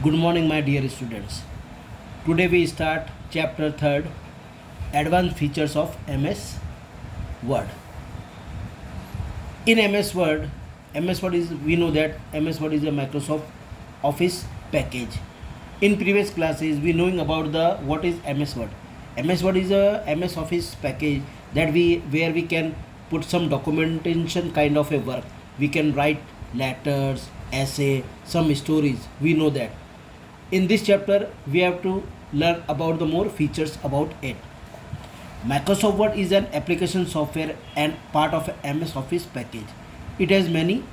Good morning, my dear students. Today we start chapter 3rd, Advanced Features of MS Word. In MS Word is, we know that MS Word is a Microsoft Office package. In previous classes we knowing about the what is MS Word. MS Word is a MS Office package that where we can put some documentation kind of a work. We can write letters, essay, some stories. We know that. In this chapter we have to learn about the more features about it. Microsoft Word is an application software and part of a MS Office package. It has many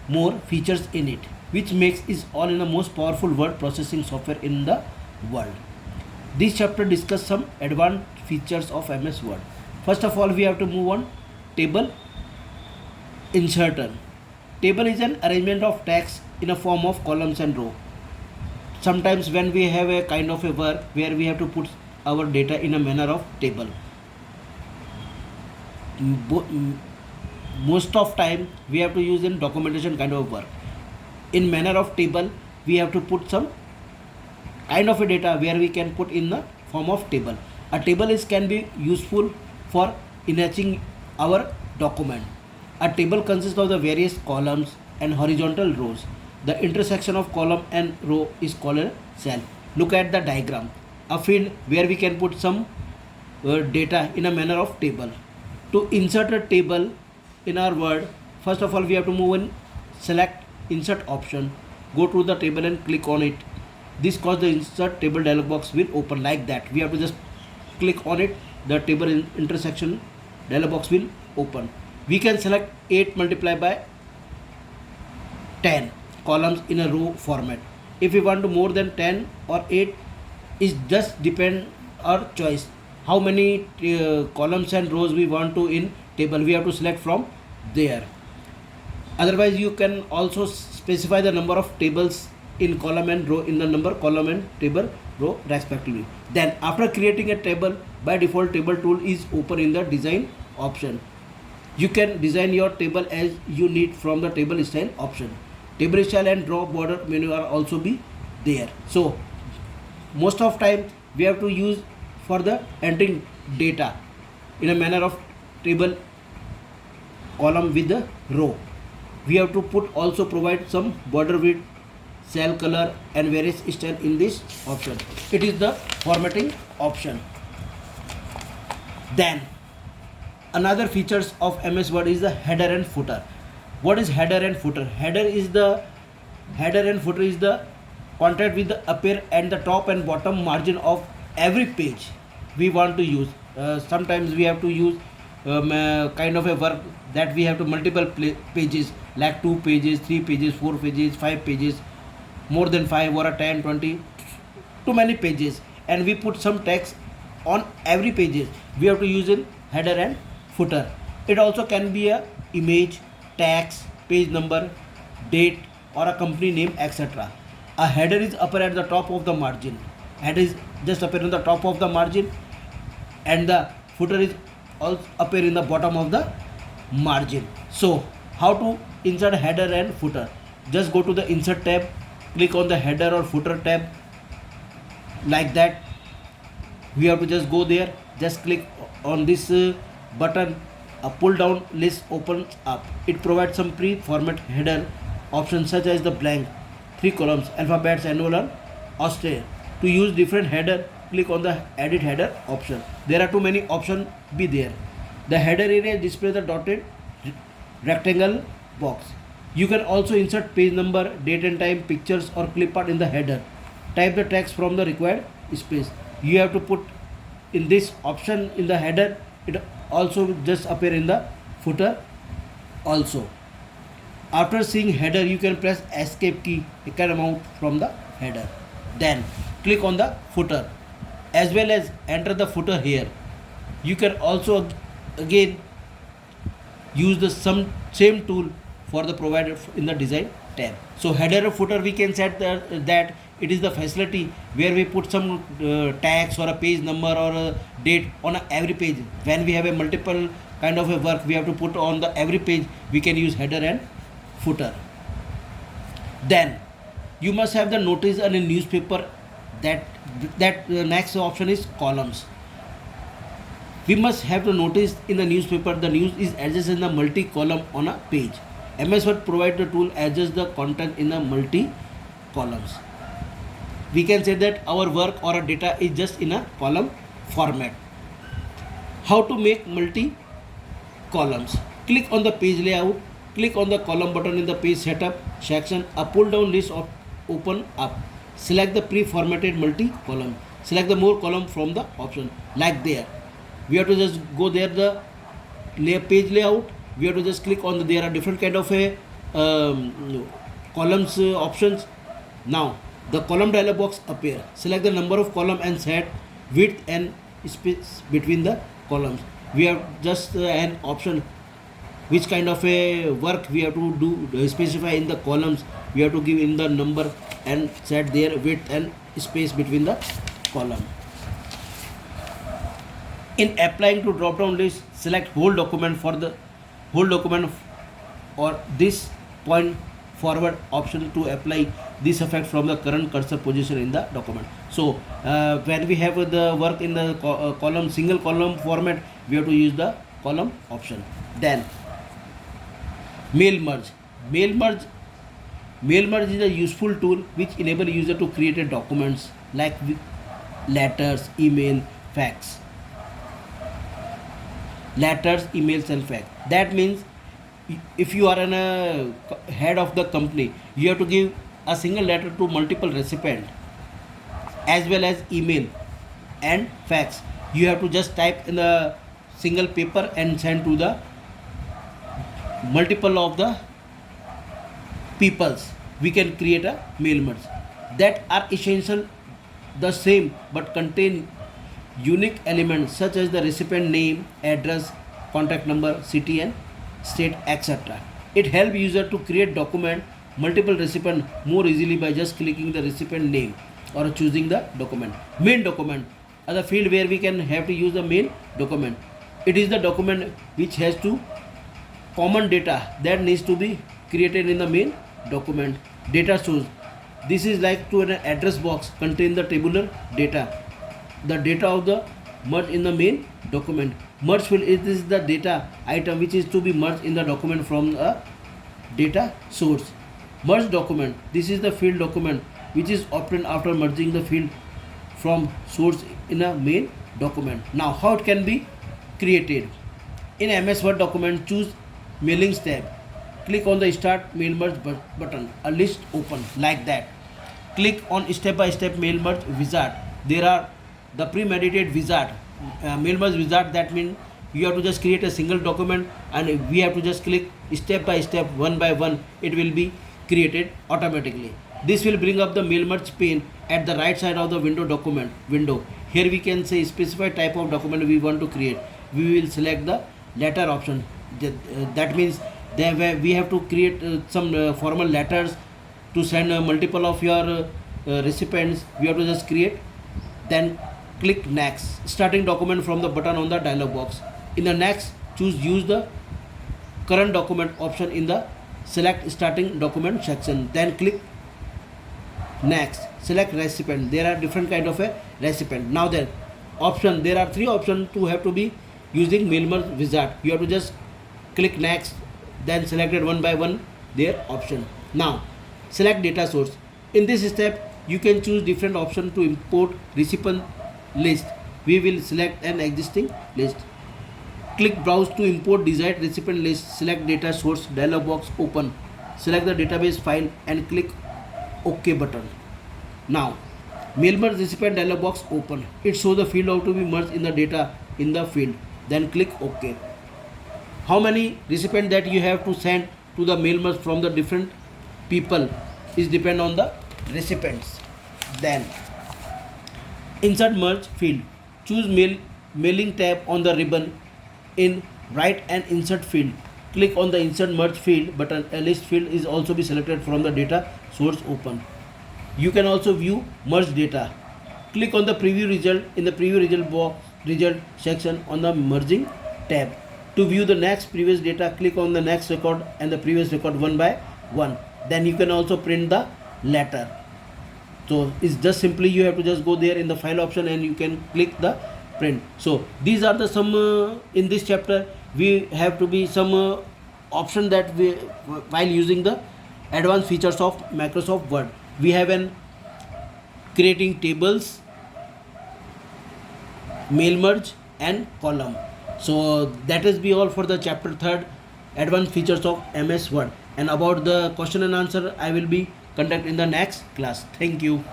more features in it, which makes it all in the most powerful word processing software in the world. This chapter discuss some advanced features of MS Word. First of all, we have to move on table inserter. Table is an arrangement of text in a form of columns and row. Sometimes when we have a kind of a work where we have to put our data in a manner of table, most of time we have to use in documentation kind of work. In manner of table we have to put some kind of a data where we can put in the form of table. A table can be useful for enriching our document. A table consists of the various columns and horizontal rows. The intersection of column and row is called a cell. Look at the diagram. A field where we can put some data in a manner of table. To insert a table in our Word, first of all we have to move in, select insert option, go to the table and click on it. This cause the insert table dialog box will open like that. We have to just click on it, the table intersection dialog box will open. We can select 8 multiplied by 10 columns in a row format. If we want to more than 10 or 8, it just depend our choice how many columns and rows we want to in table. We have to select from there. Otherwise you can also specify the number of tables in column and row in the number column and table row respectively. Then after creating a table, by default table tool is open in the design option. You can design your table as you need from the table style option. Table style and draw border menu are also be there. So most of time we have to use for the entering data in a manner of table column with the row. We have to also provide some border width, cell color and various style in this option. It is the formatting option. Then another features of MS Word is the header and footer. What is header and footer? Header and footer is the content with the upper and the top and bottom margin of every page we want to use. Sometimes we have to use kind of a work that we have to multiple pages, like 2 pages, 3 pages, 4 pages, 5 pages, more than 5 or a 10, 20, too many pages, and we put some text on every pages. We have to use in header and footer. It also can be a image, text, page number, date or a company name, etc. A header is upper at the top of the margin. Header is just appear on the top of the margin and the footer is also appear in the bottom of the margin. So how to insert header and footer? Just go to the insert tab, click on the header or footer tab like that. We have to just go there, just click on this button. A pull down list opens up. It provides some pre-format header options such as the blank, 3 columns, alphabets, annual and austere. To use different header, click on the edit header option. There are too many options be there. The header area displays the dotted rectangle box. You can also insert page number, date and time, pictures or clip art in the header. Type the text from the required space. You have to put in this option in the header. It also just appear in the footer also. After seeing header, you can press escape key, it can move from the header. Then click on the footer as well as enter the footer here. You can also again use the same tool for the provided in the design tab. So header or footer we can set that it is the facility where we put some tags or a page number or a date on every page. When we have a multiple kind of a work we have to put on the every page, we can use header and footer. Then You must have the notice and a newspaper. That next option is columns. We must have to notice in the newspaper the news is adjusted in the multi-column on a page. MS Word provides the tool adjust the content in the multi-columns. We can say that our work or a data is just in a column format. How to make multi-columns? Click on the page layout. Click on the column button in the page setup section. A pull-down list of open up. Select the pre-formatted multi-column. Select the more column from the option like there. We have to just go there the page layout. We have to just click on there are different kind of a columns options. Now the column dialog box appear. Select the number of column and set width and space between the columns. We have just an option which kind of a work we have to do specify in the columns. We have to give in the number and set their width and space between the column. In applying to drop down list, select whole document for the whole document or this point forward option to apply this effect from the current cursor position in the document. So when we have the work in the column single column format, we have to use the column option. Then mail merge. Mail merge is a useful tool which enable user to create a documents like letters, email, fax. Letters, emails and fax. That means if you are a head of the company, you have to give a single letter to multiple recipient as well as email and fax. You have to just type in the single paper and send to the multiple of the peoples. We can create a mail merge that are essential the same but contain unique elements such as the recipient name, address, contact number, city and state, etc. It helps user to create document multiple recipient more easily by just clicking the recipient name or choosing the document. Main document are the field where we can have to use the main document. It is the document which has to common data that needs to be created in the main document. Data source. This is like to an address box contain the tabular data. The data of the merge in the main document. Merge field is the data item which is to be merged in the document from a data source. Merge document. This is the field document which is obtained after merging the field from source in a main document. Now how it can be created? In MS Word document, choose mailings tab. Click on the start mail merge button. A list open like that. Click on step by step mail merge wizard. There are the premeditated wizard, mail merge wizard. That means you have to just create a single document and we have to just click step by step, one by one. It will be created automatically. This will bring up the mail merge pane at the right side of the document window. Here we can say specify type of document we want to create. We will select the letter option. That means we have to create some formal letters to send multiple of your recipients. We have to just create, then click next. Starting document from the button on the dialog box. In the next, choose use the current document option in the select starting document section. Then click next. Select recipient. There are different kind of a recipient. Now then option, there are three options to have to be using mail merge wizard. You have to just click next, then selected one by one their option. Now select data source. In this step you can choose different option to import recipient list. We will select an existing list. Click browse to import desired recipient list. Select data source, dialog box open. Select the database file and click OK button. Now mail merge recipient dialog box open. It shows the field how to be merged in the data in the field. Then click OK. How many recipient that you have to send to the mail merge from the different people is depend on the recipients. Then insert merge field. Choose mailing tab on the ribbon. In write and insert field, click on the insert merge field button. A list field is also be selected from the data source open. You can also view merge data. Click on the preview result in the preview result section on the merging tab. To view the next previous data, click on the next record and the previous record one by one. Then you can also print the letter. So it's just simply you have to just go there in the file option and you can click the print. So these are the some in this chapter we have to be some option that we while using the advanced features of Microsoft Word. We have an creating tables, mail merge and column. So that is be all for the chapter 3rd, advanced features of MS Word. And about the question and answer I will be conduct in the next class. Thank you.